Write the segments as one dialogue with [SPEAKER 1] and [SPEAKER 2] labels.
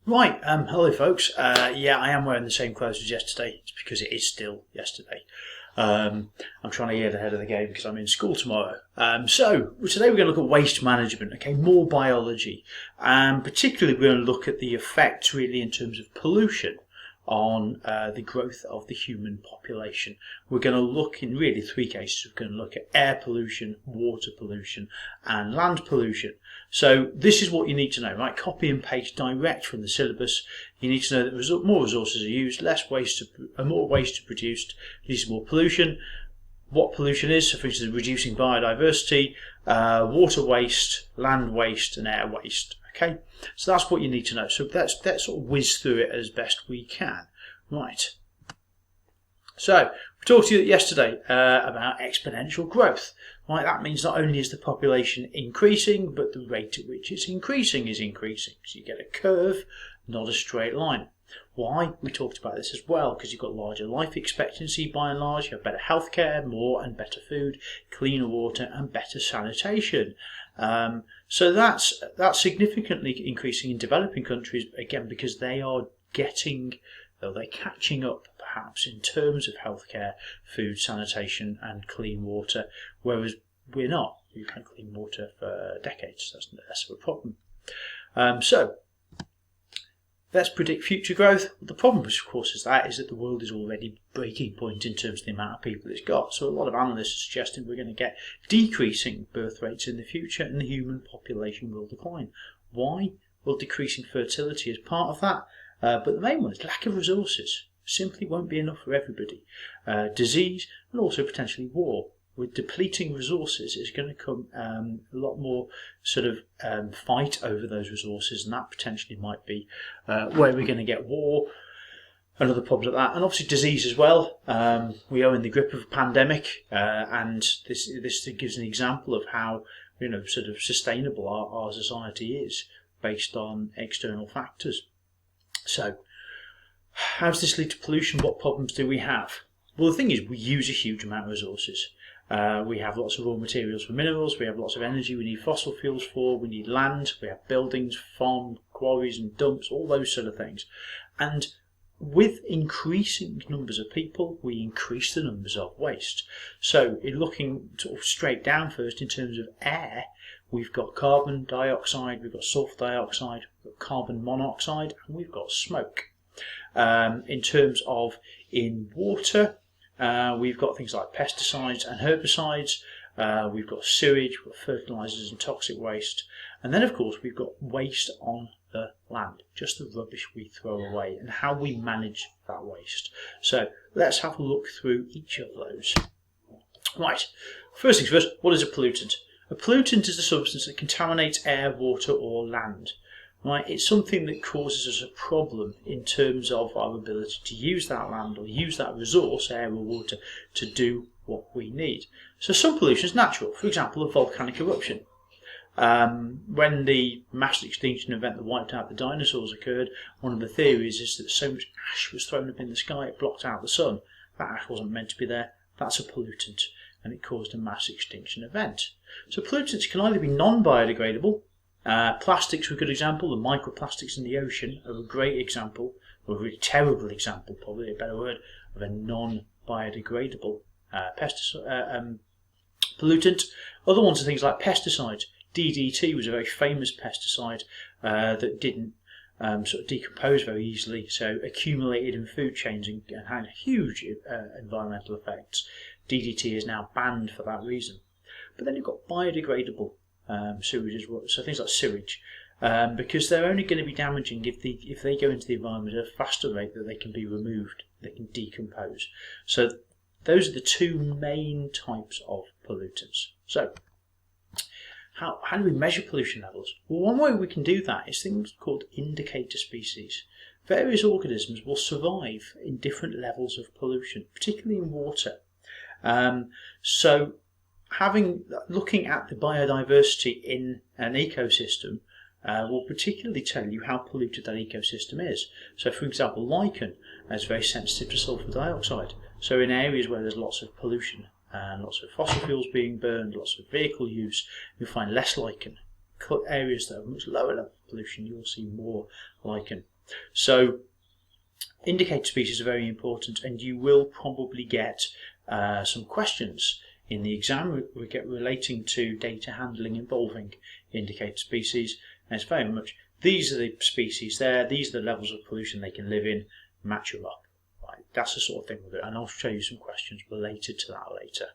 [SPEAKER 1] Right, hello folks. Yeah, I am wearing the same clothes as yesterday. It's because it is still yesterday. I'm trying to get ahead of the game because I'm in school tomorrow. So today we're going to look at waste management, okay, more biology. Particularly we're going to look at the effects really in terms of pollution on the growth of the human population. We're going to look in really three cases. We're going to look at air pollution, water pollution and land pollution. So this is what you need to know, right? Copy and paste direct from the syllabus. You need to know that more resources are used, more waste are produced, leads to more pollution. What pollution is, so for instance, reducing biodiversity, water waste, land waste and air waste. Okay, so that's what you need to know. So let's sort of whiz through it as best we can. Right. So we talked to you yesterday about exponential growth. Right, that means not only is the population increasing, but the rate at which it's increasing is increasing. So you get a curve, not a straight line. Why? We talked about this as well, because you've got larger life expectancy by and large, you have better healthcare, more and better food, cleaner water and better sanitation. So that's significantly increasing in developing countries, again, because they're catching up perhaps in terms of healthcare, food, sanitation and clean water, whereas we're not. We've had clean water for decades, that's less of a problem. So let's predict future growth. The problem, of course, is that the world is already breaking point in terms of the amount of people it's got. So a lot of analysts are suggesting we're going to get decreasing birth rates in the future and the human population will decline. Why? Well, decreasing fertility is part of that. But the main one is lack of resources. Simply won't be enough for everybody. Disease and also potentially war. With depleting resources, it's going to come a lot more sort of fight over those resources, and that potentially might be where we're going to get war and other problems like that, and obviously disease as well. We are in the grip of a pandemic, and this gives an example of how sort of sustainable our society is based on external factors. So, how does this lead to pollution? What problems do we have? Well, the thing is, we use a huge amount of resources. We have lots of raw materials for minerals, we have lots of energy we need fossil fuels for, we need land, we have buildings, farm quarries and dumps, all those sort of things. And with increasing numbers of people, we increase the numbers of waste. So in looking sort of straight down first in terms of air, we've got carbon dioxide, we've got sulfur dioxide, we've got carbon monoxide and we've got smoke. In terms of in water, we've got things like pesticides and herbicides, we've got sewage, we've got fertilisers and toxic waste, and then of course we've got waste on the land, just the rubbish we throw away and how we manage that waste. So let's have a look through each of those. Right, first things first, what is a pollutant? A pollutant is a substance that contaminates air, water or land. Right, it's something that causes us a problem in terms of our ability to use that land or use that resource, air or water, to do what we need. So some pollution is natural, for example a volcanic eruption. When the mass extinction event that wiped out the dinosaurs occurred, one of the theories is that so much ash was thrown up in the sky it blocked out the sun. That ash wasn't meant to be there, that's a pollutant, and it caused a mass extinction event. So pollutants can either be non-biodegradable. Plastics are a good example. The microplastics in the ocean are a great example, or a really terrible example, probably a better word, of a non-biodegradable pollutant. Other ones are things like pesticides. DDT was a very famous pesticide that didn't sort of decompose very easily, so accumulated in food chains and had huge environmental effects. DDT is now banned for that reason. But then you've got biodegradable sewage as well, so things like sewage, because they're only going to be damaging if they go into the environment at a faster rate that they can be removed, they can decompose. So those are the two main types of pollutants. So how do we measure pollution levels? Well, one way we can do that is things called indicator species. Various organisms will survive in different levels of pollution, particularly in water. So looking at the biodiversity in an ecosystem will particularly tell you how polluted that ecosystem is. So for example, lichen is very sensitive to sulfur dioxide. So in areas where there's lots of pollution and lots of fossil fuels being burned, lots of vehicle use, you'll find less lichen. Areas that have much lower pollution, you'll see more lichen. So indicator species are very important, and you will probably get some questions in the exam we get relating to data handling involving indicator species. And it's very much, these are the species there, these are the levels of pollution they can live in, match them up. Right, that's the sort of thing with it, and I'll show you some questions related to that later.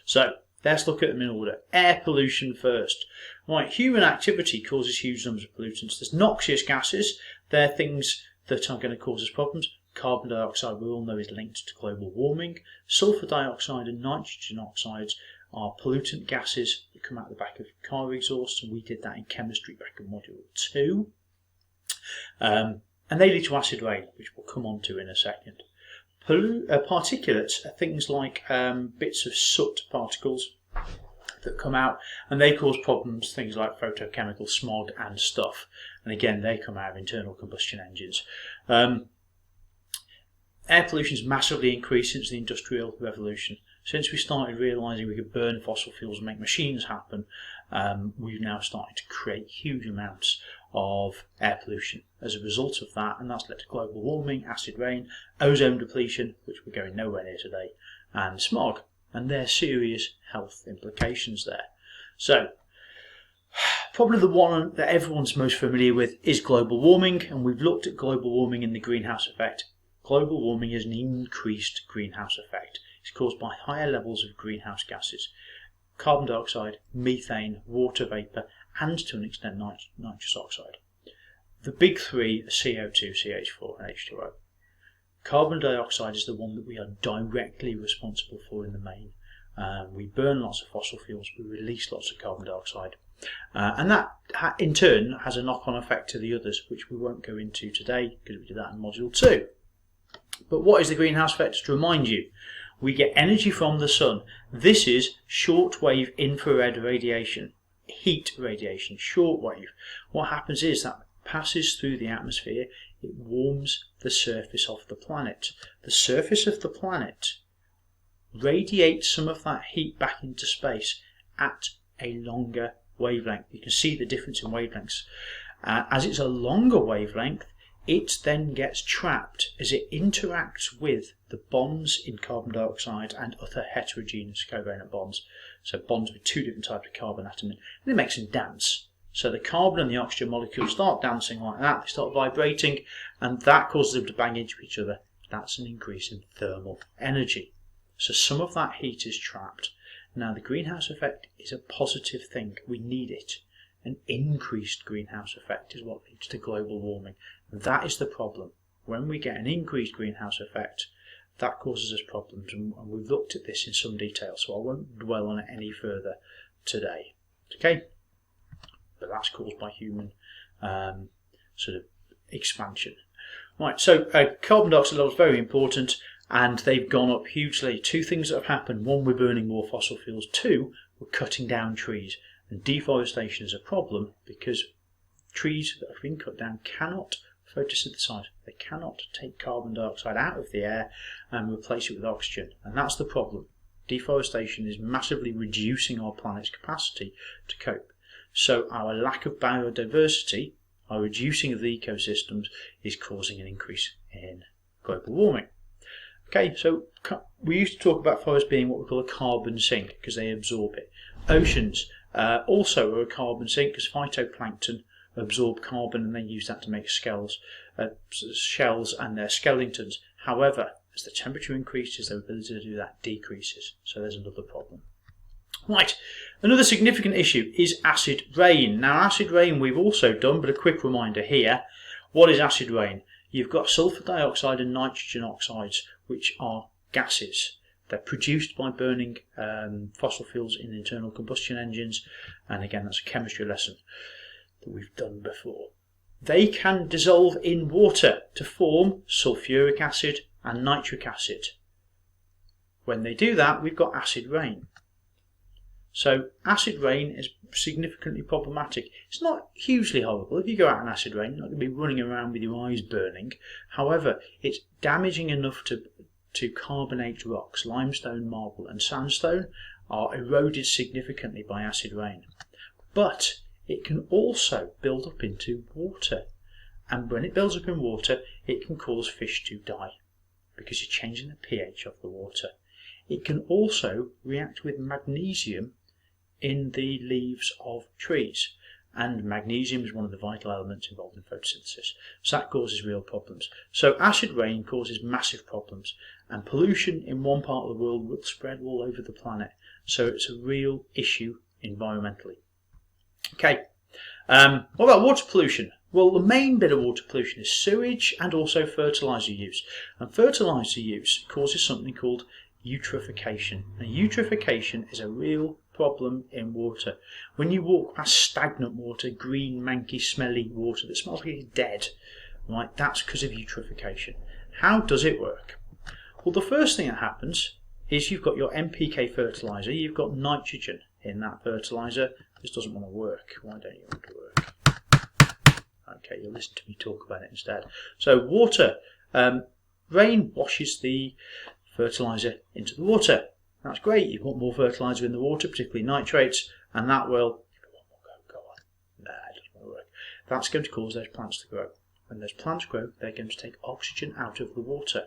[SPEAKER 1] So let's look at them in order. Air pollution first. Right, human activity causes huge numbers of pollutants. There's noxious gases. They're things that are going to cause us problems. Carbon dioxide, we all know, is linked to global warming. Sulfur dioxide and nitrogen oxides are pollutant gases that come out the back of car exhausts, and we did that in chemistry back in module 2. And they lead to acid rain, which we'll come on to in a second. Particulates are things like bits of soot particles that come out, and they cause problems, things like photochemical smog and stuff. And again, they come out of internal combustion engines. Air pollution has massively increased since the Industrial Revolution. Since we started realising we could burn fossil fuels and make machines happen, we've now started to create huge amounts of air pollution as a result of that, and that's led to global warming, acid rain, ozone depletion, which we're going nowhere near today, and smog. And there are serious health implications there. So, probably the one that everyone's most familiar with is global warming, and we've looked at global warming and the greenhouse effect. Global warming is an increased greenhouse effect. It's caused by higher levels of greenhouse gases, carbon dioxide, methane, water vapour, and to an extent nitrous oxide. The big three are CO2, CH4 and H2O. Carbon dioxide is the one that we are directly responsible for in the main. We burn lots of fossil fuels, we release lots of carbon dioxide. And that in turn has a knock-on effect to the others, which we won't go into today because we did that in module 2. But what is the greenhouse effect? To remind you, we get energy from the sun. This is shortwave infrared radiation, heat radiation, shortwave. What happens is that passes through the atmosphere, it warms the surface of the planet. The surface of the planet radiates some of that heat back into space at a longer wavelength. You can see the difference in wavelengths. As it's a longer wavelength, it then gets trapped as it interacts with the bonds in carbon dioxide and other heterogeneous covalent bonds. So bonds with two different types of carbon atom, and it makes them dance. So the carbon and the oxygen molecules start dancing like that, they start vibrating, and that causes them to bang into each other. That's an increase in thermal energy. So some of that heat is trapped. Now the greenhouse effect is a positive thing, we need it. An increased greenhouse effect is what leads to global warming. That is the problem. When we get an increased greenhouse effect, that causes us problems, and we've looked at this in some detail, so I won't dwell on it any further today. Okay? But that's caused by human sort of expansion. Right, so carbon dioxide levels are very important, and they've gone up hugely. Two things that have happened. One, we're burning more fossil fuels. Two, we're cutting down trees. And deforestation is a problem because trees that have been cut down cannot photosynthesize. They cannot take carbon dioxide out of the air and replace it with oxygen. And that's the problem. Deforestation is massively reducing our planet's capacity to cope. So our lack of biodiversity, our reducing of the ecosystems, is causing an increase in global warming. Okay, so we used to talk about forests being what we call a carbon sink because they absorb it. Oceans also are a carbon sink because phytoplankton absorb carbon and then use that to make shells and their skeletons. However, as the temperature increases, their ability to do that decreases. So there's another problem. Right, another significant issue is acid rain. Now acid rain we've also done, but a quick reminder here. What is acid rain? You've got sulfur dioxide and nitrogen oxides, which are gases. They're produced by burning fossil fuels in internal combustion engines, and again that's a chemistry lesson that we've done before. They can dissolve in water to form sulfuric acid and nitric acid. When they do that, we've got acid rain. So acid rain is significantly problematic. It's not hugely horrible. If you go out in acid rain, you're not going to be running around with your eyes burning. However, it's damaging enough to carbonate rocks. Limestone, marble and sandstone are eroded significantly by acid rain. But it can also build up into water. And when it builds up in water, it can cause fish to die because you're changing the pH of the water. It can also react with magnesium in the leaves of trees. And magnesium is one of the vital elements involved in photosynthesis. So that causes real problems. So acid rain causes massive problems. And pollution in one part of the world will spread all over the planet. So it's a real issue environmentally. Okay, what about water pollution? Well, the main bit of water pollution is sewage and also fertiliser use. And fertiliser use causes something called eutrophication. And eutrophication is a real problem in water. When you walk past stagnant water, green, manky, smelly water that smells like it's dead, right, that's because of eutrophication. How does it work? Well, the first thing that happens is you've got your NPK fertiliser, you've got nitrogen in that fertiliser. This doesn't want to work. Why don't you want to work? Okay, you'll listen to me talk about it instead. So water, rain washes the fertiliser into the water. That's great. You want more fertiliser in the water, particularly nitrates, and that will, go on. Nah, it doesn't want to work. That's going to cause those plants to grow. When those plants grow, they're going to take oxygen out of the water.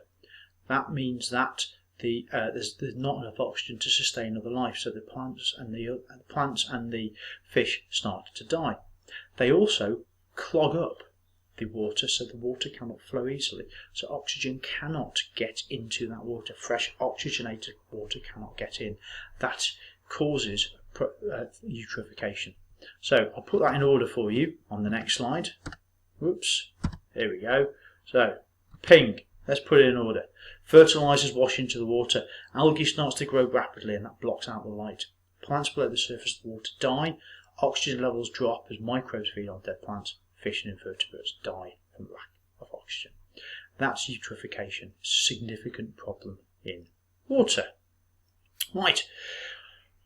[SPEAKER 1] That means that there's not enough oxygen to sustain other life, so the plants and the fish start to die. They also clog up the water, so the water cannot flow easily. So oxygen cannot get into that water. Fresh oxygenated water cannot get in. That causes eutrophication. So I'll put that in order for you on the next slide. Whoops, here we go. So ping, let's put it in order. Fertilisers wash into the water. Algae starts to grow rapidly and that blocks out the light. Plants below the surface of the water die. Oxygen levels drop as microbes feed on dead plants. Fish and invertebrates die from lack of oxygen. That's eutrophication. It's a significant problem in water. Right.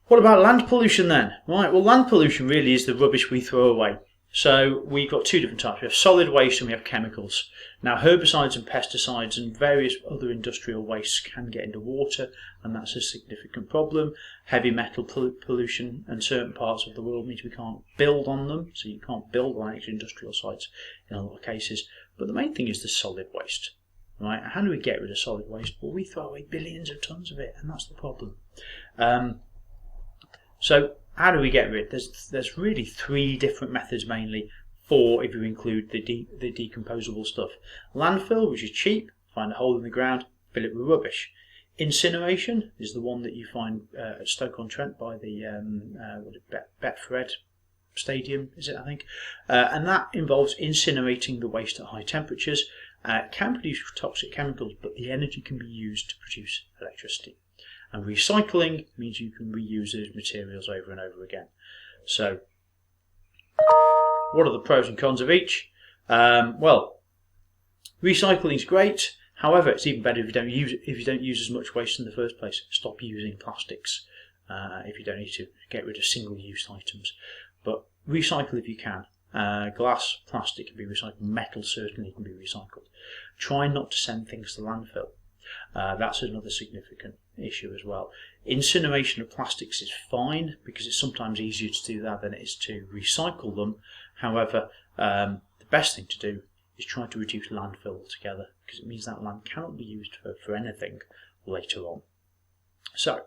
[SPEAKER 1] What about land pollution then? Right, well, land pollution really is the rubbish we throw away. So we've got two different types. We have solid waste and we have chemicals. Now herbicides and pesticides and various other industrial wastes can get into water, and that's a significant problem. Heavy metal pollution in certain parts of the world means we can't build on them, so you can't build on actual industrial sites in a lot of cases. But the main thing is the solid waste. Right? How do we get rid of solid waste? Well, we throw away billions of tons of it, and that's the problem. So how do we get rid? There's really three different methods mainly for if you include the decomposable stuff. Landfill, which is cheap, find a hole in the ground, fill it with rubbish. Incineration is the one that you find at Stoke-on-Trent by the Betfred Stadium, is it, I think? And that involves incinerating the waste at high temperatures. It can produce toxic chemicals, but the energy can be used to produce electricity. And recycling means you can reuse those materials over and over again. So, what are the pros and cons of each? Well, recycling is great. However, it's even better if you don't use as much waste in the first place. Stop using plastics if you don't need to. Get rid of single-use items. But recycle if you can. Glass, plastic can be recycled. Metal certainly can be recycled. Try not to send things to landfill. That's another significant issue as well. Incineration of plastics is fine because it's sometimes easier to do that than it is to recycle them. However, the best thing to do is try to reduce landfill altogether because it means that land cannot be used for anything later on. So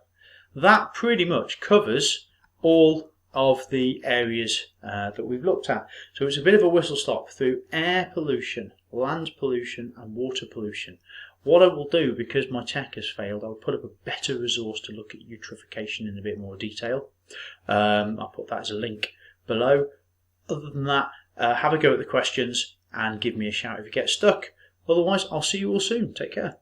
[SPEAKER 1] that pretty much covers all of the areas that we've looked at. So it's a bit of a whistle stop through air pollution, land pollution and water pollution. What I will do, because my tech has failed, I'll put up a better resource to look at eutrophication in a bit more detail. I'll put that as a link below. Other than that, have a go at the questions and give me a shout if you get stuck. Otherwise, I'll see you all soon. Take care.